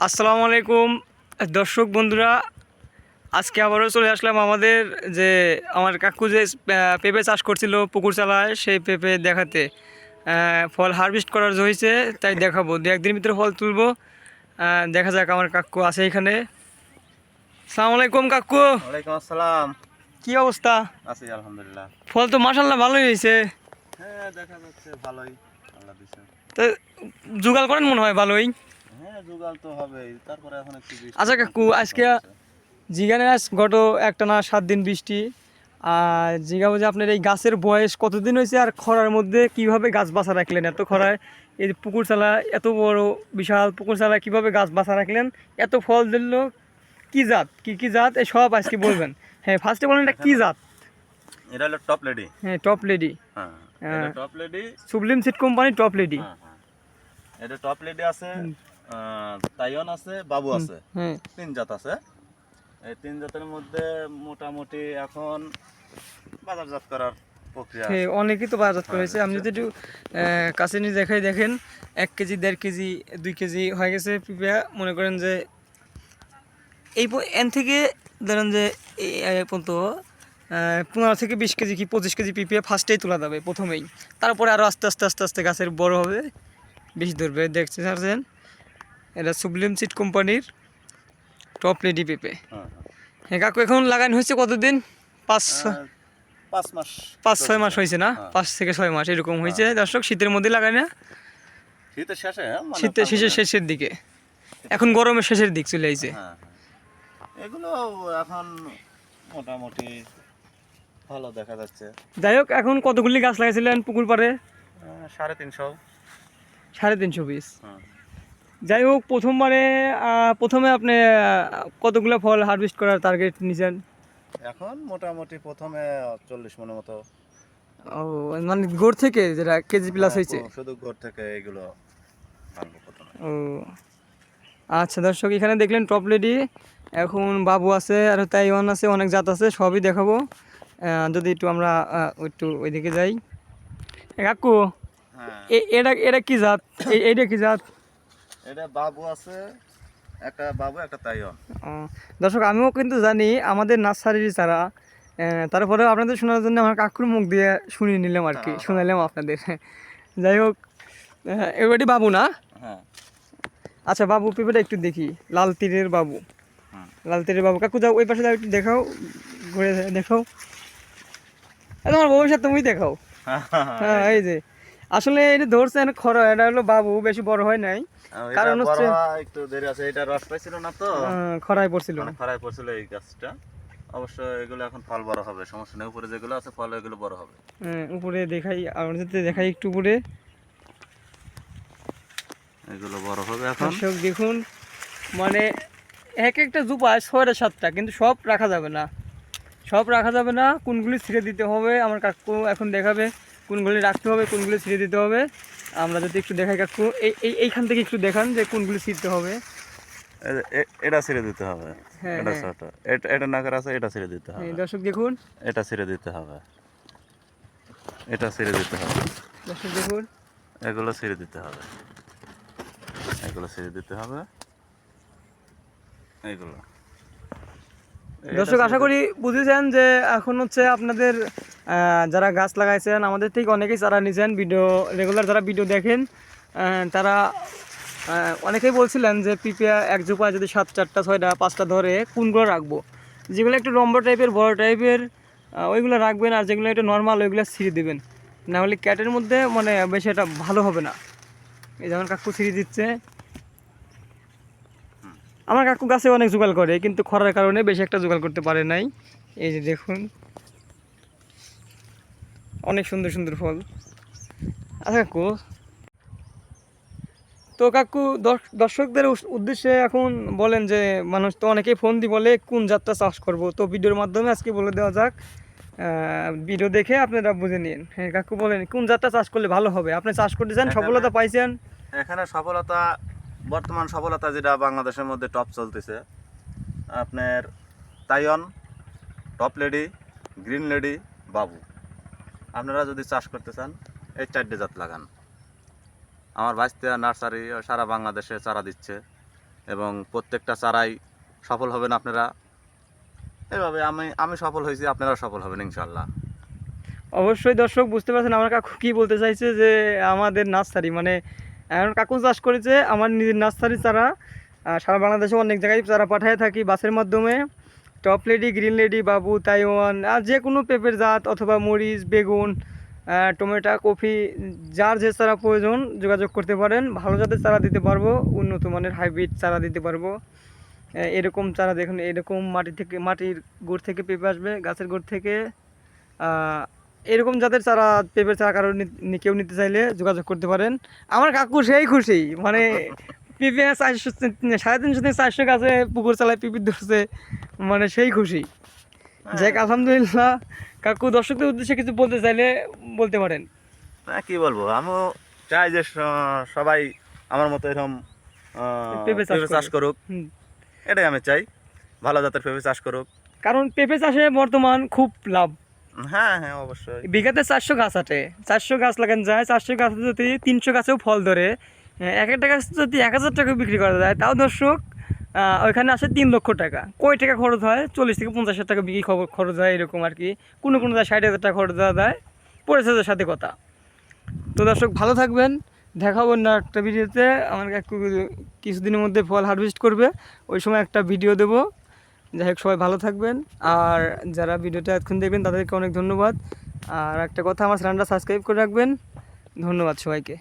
আসসালামু আলাইকুম দর্শক বন্ধুরা, আজকে আবারও চলে আসলাম আমাদের যে আমার কাকু যে পেঁপে চাষ করছিল পুকুর চালায় সেই পেঁপে দেখাতে। ফল হারভেস্ট করার হয়েছে, তাই দেখাবো। দু একদিনের ভিতরে ফল তুলবো। দেখা যাক, আমার কাকু আছে এখানে। আসসালামু আলাইকুম কাকু। ওয়ালাইকুম আসসালাম। কি অবস্থা? আছি আলহামদুলিল্লাহ। ফল তো মাশাআল্লাহ ভালোই হয়েছে। হ্যাঁ, দেখা যাচ্ছে ভালোই আল্লাহ দিছে। তো জোগাড় করেন মনে হয় ভালোই। হ্যাঁ, জোগাল তো হবেই, তারপরে এখন একটু বৃষ্টি আচ্ছা কাকু, আজকে জিগানে গত একটা না 7 দিন বৃষ্টি। আর জিগাবো যে আপনার এই গাছের বয়স কতদিন হয়েছে, আর খরার মধ্যে কিভাবে গাছ বাঁচা রাখলেন? এত খরায় এই যে পুকুর চালা, এত বড় বিশাল পুকুর চালা কিভাবে গাছ বাঁচা রাখলেন? এত ফল দিল, কি জাত, কি জাত, এই সব আজকে বলবেন। হ্যাঁ, ফার্স্টে বলেন এটা কি জাত? এটা হলো টপ লেডি। হ্যাঁ, টপ লেডি। হ্যাঁ, এটা top lady. Sublime seed company top lady. হ্যাঁ হ্যাঁ, এটা টপ লেডি আছে, তাইওয়ান আছে, বাবু আছে। হ্যাঁ, 3 জাত আছে। এই 3 জাতের মধ্যে মোটামুটি এখন বাজারজাত করার প্রক্রিয়া হ্যাঁ, আছে। অনেকেই তো বাজার করেছে। আমি যদি একটু কাছে নিয়ে দেখাই, দেখেন 1 কেজি 1.5 কেজি 2 কেজি হয়ে গেছে পিঁপা। মনে করেন যে এই এন থেকে ধরেন যে এই পর্যন্ত 15 থেকে 20 কেজি কি 25 কেজি পিঁপে ফার্স্টেই তোলা যাবে প্রথমেই। তারপরে আরও আস্তে আস্তে আস্তে আস্তে গাছের বড় হবে, বেশি ধরবে। দেখতে পাচ্ছেন, এটা সুবলিম সিড কোম্পানির টপ লেডি পেঁপে। হ্যাঁ হ্যাঁ কাকু, এখন লাগানো হয়েছে কতদিন? 5 হ্যাঁ, 5 মাস 5-6 মাস হয়েছে না? হ্যাঁ। 5 থেকে 6 মাস এরকম হয়েছে দর্শক। শীতের মধ্যে লাগায় না, শীতের শেষে, মানে শীতের শেষের দিকে। এখন গরমের শেষের দিক চলে আইছে। হ্যাঁ হ্যাঁ, এগুলো এখন মোটামুটি ভালো দেখা যাচ্ছে। যাই হোক, এখন কতগুলি গাছ লাগাইছিলেন পুকুর পাড়ে? 350। 350 পিস। হুম। যাই হোক, প্রথমে আপনি কতগুলো ফল হারভেস্ট করার টার্গেট নিয়েছেন? এখন মোটামুটি প্রথমে 40 মনের মতো। ও, মানে গোড় থেকে যেটা কেজি প্লাস হয়েছে? শুধু ঘর থেকে এগুলো আনবো প্রথমে। ও আচ্ছা দর্শক, এখানে দেখলেন টপ লেডি, এখন বাবু আছে, আর তাইওয়ান আছে, অনেক জাত আছে, সবই দেখাবো। যদি একটু আমরা একটু ওইদিকে যাই। কাকু, হ্যাঁ, এটা এটা কি জাত? এইটা কি জাত? এটা বাবু আছে, একটা বাবু একটা তাইওয়ান। ও, দর্শক আমিও কিন্তু জানি আমাদের নার্সারির চারা। তারপরেও আপনাদের শোনার জন্য আমার কাকুর মুখ দিয়ে শুনিয়ে নিলাম আর কি, শোনালাম আপনাদের। যাই হোক, এবারটি বাবু না? হ্যাঁ আচ্ছা, বাবু পেঁপেটা একটু দেখি। লাল তীরের বাবু, হুম। লাল তীরের বাবু। কাকু যাও ওই পাশে, যাও একটু দেখাও, ঘুরে দেখাও। তোমার ভবিষ্যৎ তুমি দেখাও। হ্যাঁ, এই যে আসলে এটা ধরছেন খরা, এটা হলো বাবু, বেশি বড় হয় নাই। কারণ হচ্ছে একটু দেরি আছে, এটা রস পাইছিল না তো, খরায় পড়ছিল। মানে খরায় পড়ছিল এই গাছটা। অবশ্য এগুলো এখন ফল বড় হবে, সমস্যা নেই। উপরে যেগুলো আছে ফল, এগুলো বড় হবে। উপরে দেখাই, আর যদি দেখাই একটু উপরে, এগুলো বড় হবে এখন। দর্শক দেখুন, মানে এক একটা জুপায় 6-7টা, কিন্তু সব রাখা যাবে না, সব রাখা যাবে না। কোনগুলি ছিঁড়ে দিতে হবে আমার কাকু এখন দেখাবে, কোনগুলি রাখতে হবে, কোনগুলি ছিঁড়ে দিতে হবে। আমরা যদি একটু দেখাই কাকু, এইখান থেকে একটু দেখান যে কোনগুলি ছিঁড়তে হবে। এটা ছেড়ে দিতে হবে। হ্যাঁ, এটা হ্যাঁ। ছোট, এটা নাকের আছে, এটা ছেড়ে দিতে হবে। দর্শক দেখুন, এটা ছেড়ে দিতে হবে, এটা ছেড়ে দিতে হবে। দর্শক দেখুন, এগুলো ছেড়ে দিতে হবে, এগুলো ছেড়ে দিতে হবে, এগুলো। দর্শক আশা করি বুঝেছেন যে এখন হচ্ছে আপনাদের যারা গাছ লাগাইছেন, আমাদের থেকে অনেকেই চারা নিয়েছেন, ভিডিও রেগুলার যারা ভিডিও দেখেন, তারা অনেকেই বলছিলেন যে পিপিয়া এক জোপায় যদি 7-4টা 6টা 5টা ধরে কোনগুলো রাখবো। যেগুলো একটু লম্বা টাইপের, বড় টাইপের, ওইগুলো রাখবেন, আর যেগুলো একটু নর্মাল ওইগুলো ছিঁড়ে দেবেন, নাহলে ক্যাটের মধ্যে মানে বেশি এটা ভালো হবে না। এই যেমন কাকু ছিঁড়ে দিচ্ছে। আমার কাকু গাছে অনেক জোগাড় করে, কিন্তু খরার কারণে বেশি একটা জোগাড় করতে পারে নাই। এই যে দেখুন, অনেক সুন্দর সুন্দর ফল। আচ্ছা কাকু, তো কাকু দর্শকদের উদ্দেশ্যে এখন বলেন যে মানুষ তো অনেকেই ফোন দিয়ে বলে কোন জাতটা চাষ করব, তো ভিডিওর মাধ্যমে আজকে বলে দেওয়া যাক। ভিডিও দেখে আপনারা বুঝে নিন। হ্যাঁ কাকু, বলেন কোন জাতটা চাষ করলে ভালো হবে? আপনি চাষ করতে চান, সফলতা পাইছেন? এখানে সফলতা, বর্তমান সফলতা যেটা বাংলাদেশের মধ্যে টপ চলতেছে, আপনার Taiwan, top lady, green lady, বাবু। আপনারা যদি চাষ করতে চান এই 4টে জাত লাগান। আমার ভাইস্তে নার্সারি সারা বাংলাদেশে চারা দিচ্ছে, এবং প্রত্যেকটা চারাই সফল হবেন আপনারা। এভাবে আমি সফল হয়েছি, আপনারা সফল হবেন ইনশাল্লাহ। অবশ্যই দর্শক বুঝতে পারছেন আমার কাকু কী বলতে চাইছে, যে আমাদের নার্সারি মানে এখন কাকু চাষ করেছে আমার নিজের নার্সারি চারা, সারা বাংলাদেশে অনেক জায়গায় চারা পাঠিয়ে থাকি বাসের মাধ্যমে। টপ লেডি, গ্রিন লেডি, বাবু, তাইওয়ান, আর যে কোনো পেঁপের জাত অথবা মরিচ, বেগুন, টমেটো, কফি, যার যে চারা প্রয়োজন যোগাযোগ করতে পারেন। ভালো জাতের চারা দিতে পারবো, উন্নত মানের হাইব্রিড চারা দিতে পারবো। এরকম চারা দেখুন, এরকম মাটির গোড় থেকে পেঁপে আসবে, গাছের গোড় থেকে। এরকম জাতের চারা, পেঁপের চারা কারো কেউ নিতে চাইলে যোগাযোগ করতে পারেন। আমার কাকু সেই খুশি, মানে পেঁপে 350 থেকে 400 গাছে পুকুর চালায় পেঁপে ধরছে, মানে সেই খুশি। যাক আলহামদুলিল্লাহ। কাকু দর্শকদের উদ্দেশ্যে কিছু বলতে চাইলে বলতে পারেন। না কি বলবো, আমিও চাই যে সবাই আমার মতো এরকম পেঁপে পেঁপে চাষ করুক, হুম। এটাই আমি চাই, ভালো জাতের পেঁপে চাষ করুক। কারণ পেঁপে চাষে বর্তমান খুব লাভ। হ্যাঁ হ্যাঁ অবশ্যই। বিঘাতে 400 গাছ আটে, 400 গাছ লাগান যায়, 400 গাছে যদি 300 গাছেও ফল ধরে, এক একটা গাছ যদি 1000 টাকা বিক্রি করা যায়, তাও দর্শক ওইখানে আসে 3 লক্ষ টাকা। কয় টাকা খরচ হয়? 40 থেকে 50 হাজার টাকা বিক্রি খরচ হয় এরকম আর কি। কোনো কোনো যায় 60,000 টাকা খরচ দেওয়া যায়, পড়েছে সাথে কথা। তো দর্শক ভালো থাকবেন, দেখাবো না একটা ভিডিওতে। আমার কাকু কিছুদিনের মধ্যে ফল হারভেস্ট করবে, ওই সময় একটা ভিডিও দেবো। যাই হোক সবাই ভালো থাকবেন, আর যারা ভিডিওটা এতক্ষণ দেখবেন তাদেরকে অনেক ধন্যবাদ। আর একটা কথা, আমার চ্যানেলটা সাবস্ক্রাইব করে রাখবেন। ধন্যবাদ সবাইকে।